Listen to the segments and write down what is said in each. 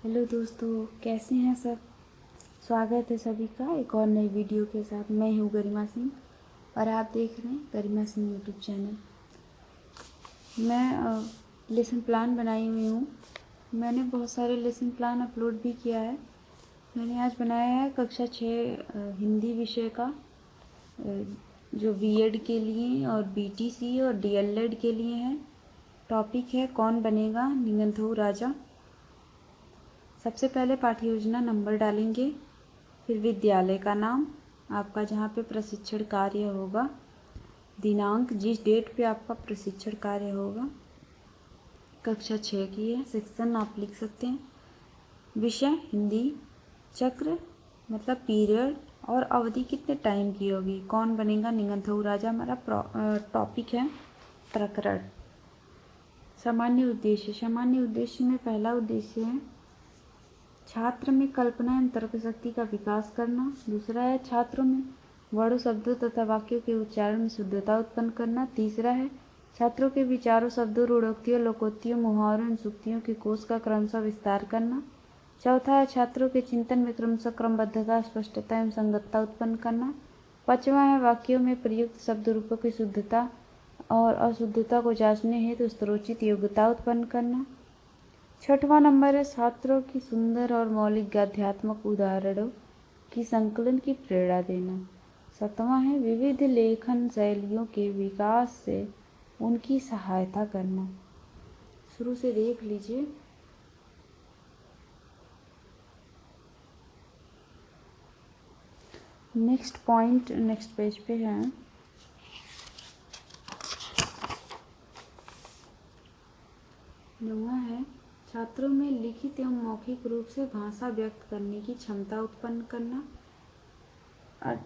Hello दोस्तों, कैसे हैं सब। स्वागत है सभी का एक और नई वीडियो के साथ। मैं हूँ गरिमा सिंह और आप देख रहे हैं गरिमा सिंह यूट्यूब चैनल। मैं लेसन प्लान बनाई हुई हूँ। मैंने बहुत सारे लेसन प्लान अपलोड भी किया है। मैंने आज बनाया है कक्षा 6 हिंदी विषय का, जो बीएड के लिए और बीटीसी और डीएलएड के लिए है। टॉपिक है कौन बनेगा निगंथऊ राजा। सबसे पहले पाठ्य योजना नंबर डालेंगे, फिर विद्यालय का नाम, आपका जहाँ पे प्रशिक्षण कार्य होगा, दिनांक जिस डेट पे आपका प्रशिक्षण कार्य होगा, कक्षा 6 की है, सेक्शन आप लिख सकते हैं, विषय हिंदी, चक्र मतलब पीरियड और अवधि कितने टाइम की होगी, कौन बनेगा निगंथऊ राजा हमारा टॉपिक है। प्रकरण सामान्य उद्देश्य में पहला उद्देश्य है छात्र में कल्पना एवं तर्क शक्ति का विकास करना। दूसरा है छात्रों में वर्णों शब्दों तथा वाक्यों के उच्चारण में शुद्धता उत्पन्न करना। तीसरा है छात्रों के विचारों शब्दों रूढ़ोक्तियों लोकोक्तियों मुहावरों एवं सूक्तियों के कोष का क्रमशः विस्तार करना। चौथा है छात्रों के चिंतन में क्रमशः क्रमबद्धता स्पष्टता एवं संगतता उत्पन्न करना। पांचवा है वाक्यों में प्रयुक्त शब्द रूपों की शुद्धता और अशुद्धता को जांचने हेतु स्तरोचित योग्यता उत्पन्न करना। छठवां नंबर है छात्रों की सुंदर और मौलिक गद्यात्मक उदाहरणों की संकलन की प्रेरणा देना। सातवां है विविध लेखन शैलियों के विकास से उनकी सहायता करना। शुरू से देख लीजिए। नेक्स्ट पॉइंट नेक्स्ट पेज पे है। नौवां है छात्रों में लिखित एवं मौखिक रूप से भाषा व्यक्त करने की क्षमता उत्पन्न करना।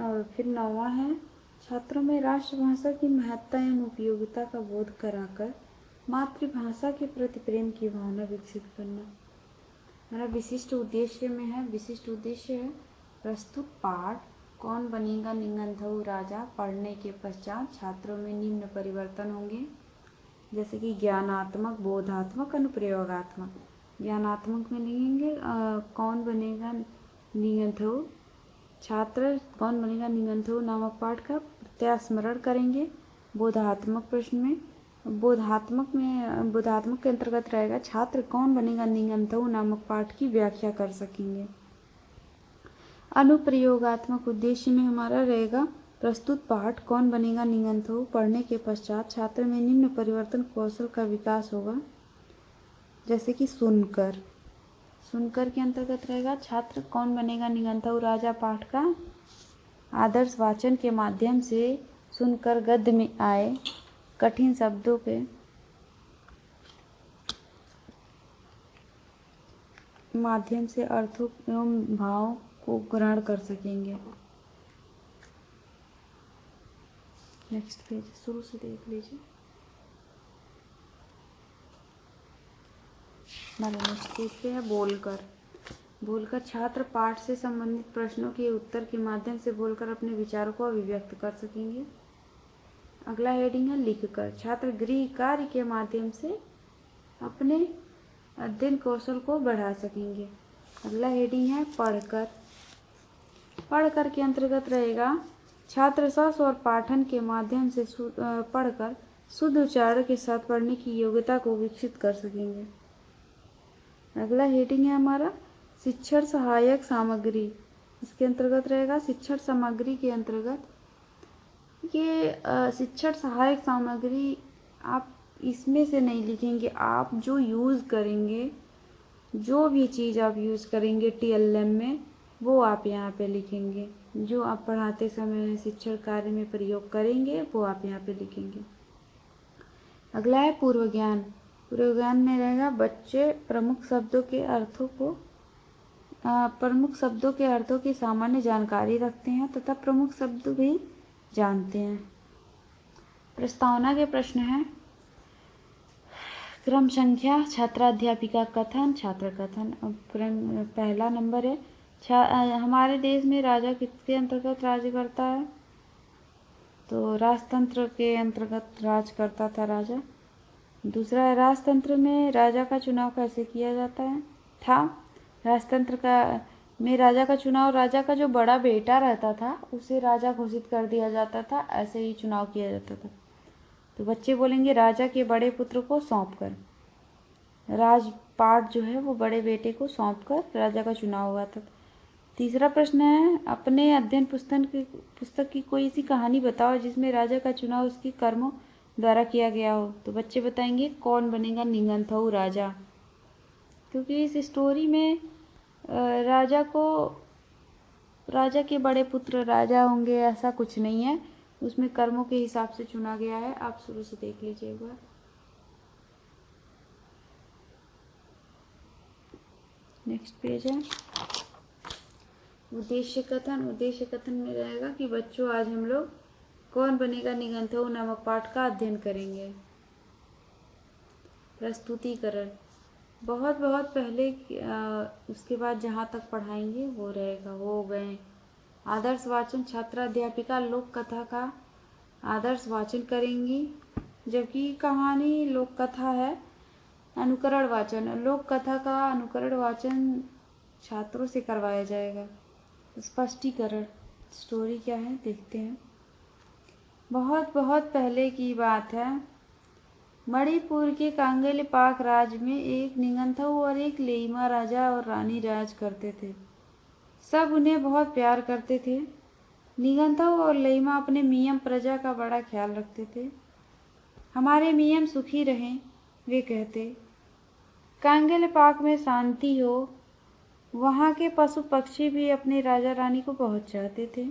और फिर नौवां है छात्रों में राष्ट्रभाषा की महत्ता एवं उपयोगिता का बोध कराकर मातृभाषा के प्रति प्रेम की भावना विकसित करना। हमारा विशिष्ट उद्देश्य में है। विशिष्ट उद्देश्य है प्रस्तुत पाठ कौन बनेगा निगंथऊ राजा पढ़ने के पश्चात छात्रों में निम्न परिवर्तन होंगे, जैसे कि ज्ञानात्मक, बोधात्मक, अनुप्रयोगात्मक। ज्ञानात्मक में लिखेंगे कौन बनेगा निगंथऊ, छात्र कौन बनेगा निगंथऊ नामक पाठ का प्रत्यास्मरण करेंगे। बोधात्मक प्रश्न में बोधात्मक के अंतर्गत रहेगा छात्र कौन बनेगा निगंथऊ नामक पाठ की व्याख्या कर सकेंगे। अनुप्रयोगात्मक उद्देश्य में हमारा रहेगा प्रस्तुत पाठ कौन बनेगा निगंथऊ पढ़ने के पश्चात छात्र में निम्न परिवर्तन कौशल का विकास होगा, जैसे कि सुनकर के अंतर्गत रहेगा छात्र कौन बनेगा निगंथऊ राजा पाठ का आदर्श वाचन के माध्यम से सुनकर गद्य में आए कठिन शब्दों के माध्यम से अर्थों एवं भाव को ग्रहण कर सकेंगे। नेक्स्ट पेज शुरू से देख लीजिए। हमारा नेक्स्ट पेज पे है बोलकर छात्र पाठ से संबंधित प्रश्नों के उत्तर के माध्यम से बोलकर अपने विचारों को अभिव्यक्त कर सकेंगे। अगला हेडिंग है लिखकर छात्र गृह कार्य के माध्यम से अपने अध्ययन कौशल को बढ़ा सकेंगे। अगला हेडिंग है पढ़कर के अंतर्गत रहेगा छात्र श्रवण और पाठन के माध्यम से पढ़कर शुद्ध उच्चारण के साथ पढ़ने की योग्यता को विकसित कर सकेंगे। अगला हेडिंग है हमारा शिक्षण सहायक सामग्री। इसके अंतर्गत रहेगा शिक्षण सामग्री के अंतर्गत ये शिक्षण सहायक सामग्री आप इसमें से नहीं लिखेंगे। आप जो यूज़ करेंगे, जो भी चीज़ आप यूज़ करेंगे टीएलएम में, वो आप यहाँ पे लिखेंगे। जो आप पढ़ाते समय शिक्षण कार्य में प्रयोग करेंगे वो आप यहाँ पे लिखेंगे। अगला है पूर्व ज्ञान में रहेगा बच्चे प्रमुख शब्दों के अर्थों की सामान्य जानकारी रखते हैं तथा प्रमुख शब्द भी जानते हैं। प्रस्तावना के प्रश्न हैं क्रम संख्या छात्राध्यापिका कथन छात्र कथन। पहला नंबर है हमारे देश में राजा किसके अंतर्गत राज्य करता है, तो राजतंत्र के अंतर्गत राज करता था राजा। दूसरा है राजतंत्र में राजा का चुनाव कैसे किया जाता है था, राजतंत्र का में राजा का चुनाव राजा का जो बड़ा बेटा रहता था उसे राजा घोषित कर दिया जाता था, ऐसे ही चुनाव किया जाता था। तो बच्चे बोलेंगे राजा के बड़े पुत्र को सौंप कर, राजपाट जो है वो बड़े बेटे को सौंप कर राजा का चुनाव हुआ था। तीसरा प्रश्न है, अपने अध्ययन पुस्तक की कोई ऐसी कहानी बताओ जिसमें राजा का चुनाव उसके कर्मों द्वारा किया गया हो। तो बच्चे बताएंगे कौन बनेगा निगंथऊ राजा, क्योंकि इस स्टोरी में राजा के बड़े पुत्र राजा होंगे ऐसा कुछ नहीं है, उसमें कर्मों के हिसाब से चुना गया है। आप शुरू से देख लीजिए एक बार। नेक्स्ट पेज है उद्देश्य कथन में रहेगा कि बच्चों आज हम लोग कौन बनेगा निगंथऊ नामक पाठ का अध्ययन करेंगे। प्रस्तुतिकरण बहुत पहले उसके बाद जहाँ तक पढ़ाएंगे वो रहेगा, हो गए। आदर्श वाचन छात्रा अध्यापिका लोक कथा का आदर्श वाचन करेंगी, जबकि कहानी लोक कथा है। अनुकरण वाचन लोक कथा का अनुकरण वाचन छात्रों से करवाया जाएगा। स्पष्टीकरण स्टोरी क्या है देखते हैं। बहुत पहले की बात है, मणिपुर के कांगेलपाक राज्य में एक निगंथऊ और एक लेइमा राजा और रानी राज करते थे। सब उन्हें बहुत प्यार करते थे। निगंथऊ और लेइमा अपने मियम प्रजा का बड़ा ख्याल रखते थे। हमारे मियम सुखी रहें, वे कहते। कांगेलपाक में शांति हो। वहाँ के पशु पक्षी भी अपने राजा रानी को बहुत चाहते थे।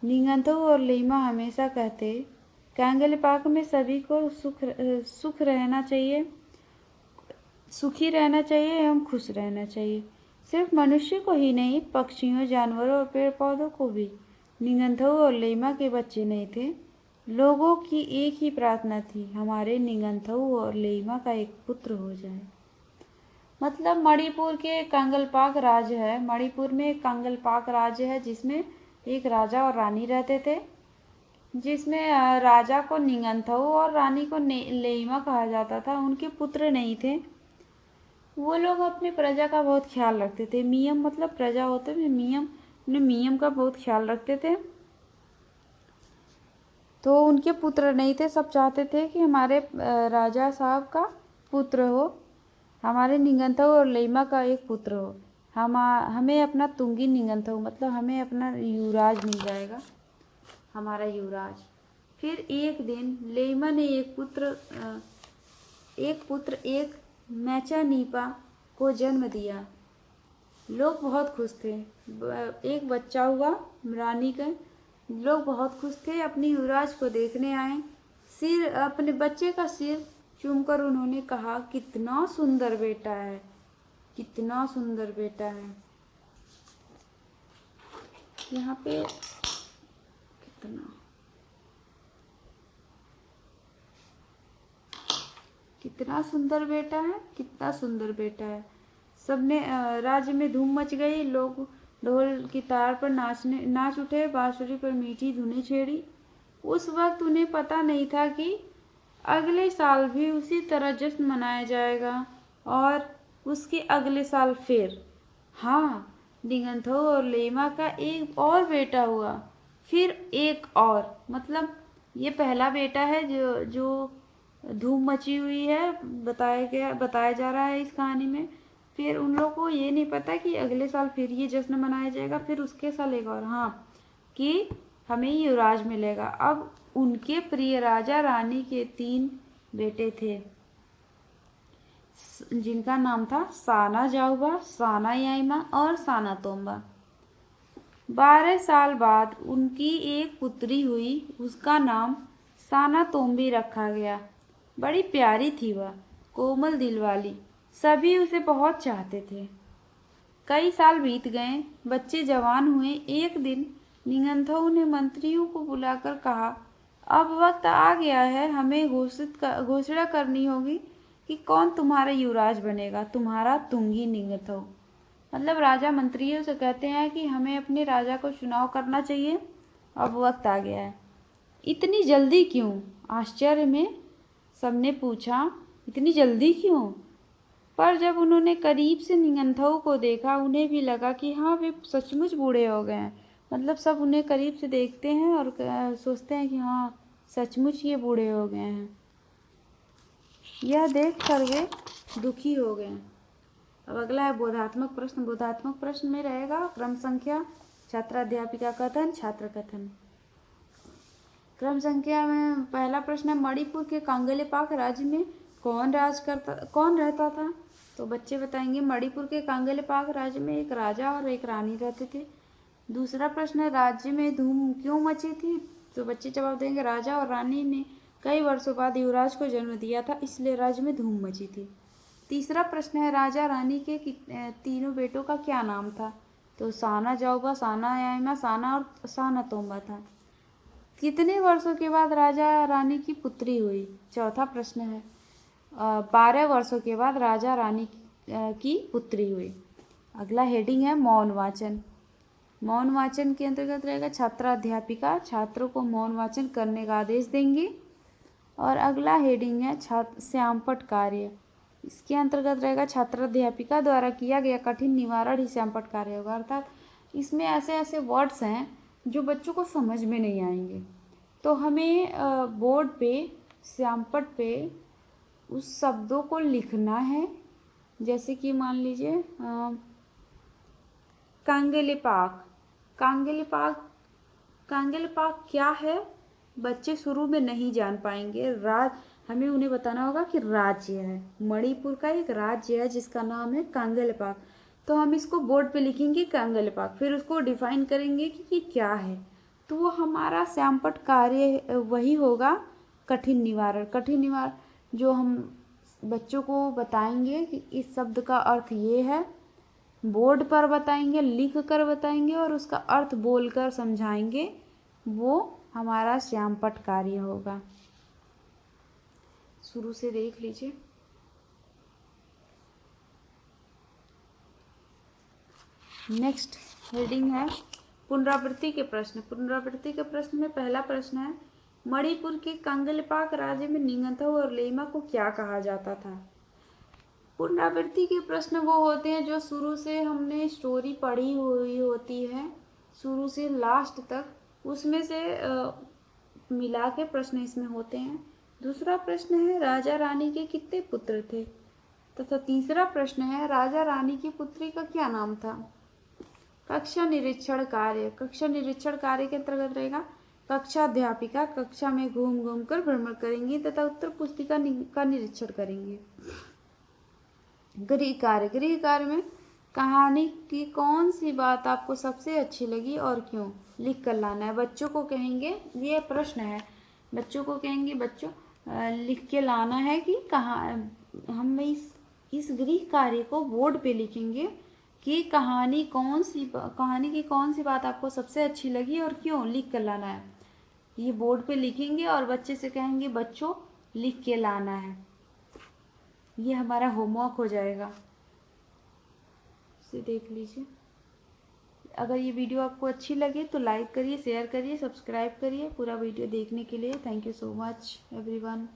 निगंथऊ और लेइमा हमेशा कहते, कांगेलपाक में सभी को सुखी रहना चाहिए एवं खुश रहना चाहिए। सिर्फ मनुष्य को ही नहीं, पक्षियों, जानवरों और पेड़ पौधों को भी। निगंथऊ और लेइमा के बच्चे नहीं थे। लोगों की एक ही प्रार्थना थी, हमारे निगंथऊ और लेइमा का एक पुत्र हो जाए। मतलब मणिपुर के कांगलपाक राज्य है, मणिपुर में एक कांगलपाक राज्य है जिसमें एक राजा और रानी रहते थे, जिसमें राजा को निगंथऊ और रानी को लेइमा कहा जाता था। उनके पुत्र नहीं थे। वो लोग अपने प्रजा का बहुत ख्याल रखते थे। मियम मतलब प्रजा होते हैं, मियम अपने मियम का बहुत ख्याल रखते थे। तो उनके पुत्र नहीं थे। सब चाहते थे कि हमारे राजा साहब का पुत्र हो, हमारे निगंथऊ और लेइमा का एक पुत्र हो। हमें अपना तुंगी निगंथऊ मतलब हमें अपना युवराज मिल जाएगा, हमारा युवराज। फिर एक दिन लेइमा ने एक मैचानीपा को जन्म दिया। लोग बहुत खुश थे। एक बच्चा हुआ रानी का। लोग बहुत खुश थे, अपनी युवराज को देखने आए। अपने बच्चे का सिर चूमकर उन्होंने कहा, कितना सुंदर बेटा है, कितना सुंदर बेटा है। यहाँ पे कितना सुंदर बेटा है, कितना सुंदर बेटा है। सबने राज्य में धूम मच गई। लोग ढोल की तार पर नाच उठे, बांसुरी पर मीठी धुनें छेड़ी। उस वक्त उन्हें पता नहीं था कि अगले साल भी उसी तरह जश्न मनाया जाएगा और उसके अगले साल फिर। हाँ, निगंथऊ और लेइमा का एक और बेटा हुआ, फिर एक और। मतलब ये पहला बेटा है जो धूम मची हुई है, बताया जा रहा है इस कहानी में। फिर उन लोगों को ये नहीं पता कि अगले साल फिर ये जश्न मनाया जाएगा, फिर उसके साल एक और। हाँ, कि हमें युवराज मिलेगा। अब उनके प्रिय राजा रानी के 3 बेटे थे, जिनका नाम था साना जाउबा, साना याइमा और साना तोम्बा। 12 साल बाद उनकी एक पुत्री हुई, उसका नाम साना तोम्बी रखा गया। बड़ी प्यारी थी वह, कोमल दिल वाली। सभी उसे बहुत चाहते थे। कई साल बीत गए, बच्चे जवान हुए। एक दिन निगंथऊ ने मंत्रियों को बुलाकर कहा, अब वक्त आ गया है, हमें घोषणा करनी होगी कि कौन तुम्हारा युवराज बनेगा, तुम्हारा तुंगी निगंथऊ। मतलब राजा मंत्रियों से कहते हैं कि हमें अपने राजा को चुनाव करना चाहिए, अब वक्त आ गया है। इतनी जल्दी क्यों? आश्चर्य में सबने पूछा, इतनी जल्दी क्यों? पर जब उन्होंने करीब से निगंथऊ को देखा उन्हें भी लगा कि हाँ वे सचमुच बूढ़े हो गए हैं। मतलब सब उन्हें करीब से देखते हैं और सोचते हैं कि हाँ सचमुच ये बूढ़े हो गए हैं। यह देख कर वे दुखी हो गए। अब अगला है बोधात्मक प्रश्न। बोधात्मक प्रश्न में रहेगा क्रम संख्या, छात्राध्यापिका कथन, छात्र कथन। क्रम संख्या में पहला प्रश्न है मणिपुर के कांगेलेपाक राज्य में कौन रहता था। तो बच्चे बताएंगे मणिपुर के कांगेलेपाक राज्य में एक राजा और एक रानी रहते थे। दूसरा प्रश्न है राज्य में धूम क्यों मची थी। तो बच्चे जवाब देंगे राजा और रानी ने कई वर्षों बाद युवराज को जन्म दिया था, इसलिए राज्य में धूम मची थी। तीसरा प्रश्न है राजा रानी के तीनों बेटों का क्या नाम था। तो साना जाओबा, साना यायमा, साना और साना तोम्बा था। कितने वर्षों के बाद राजा रानी की पुत्री हुई। चौथा प्रश्न है 12 वर्षों के बाद राजा रानी की पुत्री हुई। अगला हेडिंग है मौन वाचन। मौन वाचन के अंतर्गत रहेगा छात्राध्यापिका छात्रों को मौन वाचन करने का आदेश देंगे। और अगला हेडिंग है श्यामपट्ट कार्य। इसके अंतर्गत रहेगा छात्राध्यापिका द्वारा किया गया कठिन निवारण ही श्यामपट्ट कार्य होगा। अर्थात इसमें ऐसे ऐसे वर्ड्स हैं जो बच्चों को समझ में नहीं आएंगे, तो हमें बोर्ड पे श्यामपट्ट पे उस शब्दों को लिखना है। जैसे कि मान लीजिए कांगेलेपाक। कांगेलेपाक क्या है बच्चे शुरू में नहीं जान पाएंगे। हमें उन्हें बताना होगा कि राज्य है, मणिपुर का एक राज्य है जिसका नाम है कांगेलेपाक। तो हम इसको बोर्ड पे लिखेंगे कांगेलेपाक, फिर उसको डिफाइन करेंगे कि ये क्या है। तो वो हमारा श्यामपट्ट कार्य वही होगा कठिन निवारण। कठिन निवारण जो हम बच्चों को बताएंगे कि इस शब्द का अर्थ ये है, बोर्ड पर बताएंगे, लिख कर बताएंगे और उसका अर्थ बोलकर समझाएंगे, वो हमारा श्यामपट्ट कार्य होगा। शुरू से देख लीजिए। नेक्स्ट हेडिंग है पुनरावृत्ति के प्रश्न। पुनरावृत्ति के प्रश्न में पहला प्रश्न है मणिपुर के कांगेलेपाक राज्य में निगंथऊ और लेइमा को क्या कहा जाता था। पुनरावृत्ति के प्रश्न वो होते हैं जो शुरू से हमने स्टोरी पढ़ी हुई होती है, शुरू से लास्ट तक, उसमें से मिला के प्रश्न इसमें होते हैं। दूसरा प्रश्न है राजा रानी के कितने पुत्र थे। तथा तीसरा प्रश्न है राजा रानी की पुत्री का क्या नाम था। कक्षा निरीक्षण कार्य। कक्षा निरीक्षण कार्य के अंतर्गत रहेगा कक्षा अध्यापिका कक्षा में घूम घूम कर भ्रमण करेंगी तथा उत्तर पुस्तिका का निरीक्षण करेंगे। गृह कार्य। गृह कार्य में कहानी की कौन सी बात आपको सबसे अच्छी लगी और क्यों, लिख कर लाना है। बच्चों को कहेंगे, ये प्रश्न है, बच्चों को कहेंगे बच्चों लिख के लाना है कि हम इस गृह कार्य को बोर्ड पे लिखेंगे कि कहानी की कौन सी बात आपको सबसे अच्छी लगी और क्यों, लिख कर लाना है। ये बोर्ड पे लिखेंगे और बच्चे से कहेंगे बच्चों लिख के लाना है। ये हमारा होमवर्क हो जाएगा, इसे देख लीजिए। अगर ये वीडियो आपको अच्छी लगे तो लाइक करिए, शेयर करिए, सब्सक्राइब करिए। पूरा वीडियो देखने के लिए thank you so much everyone.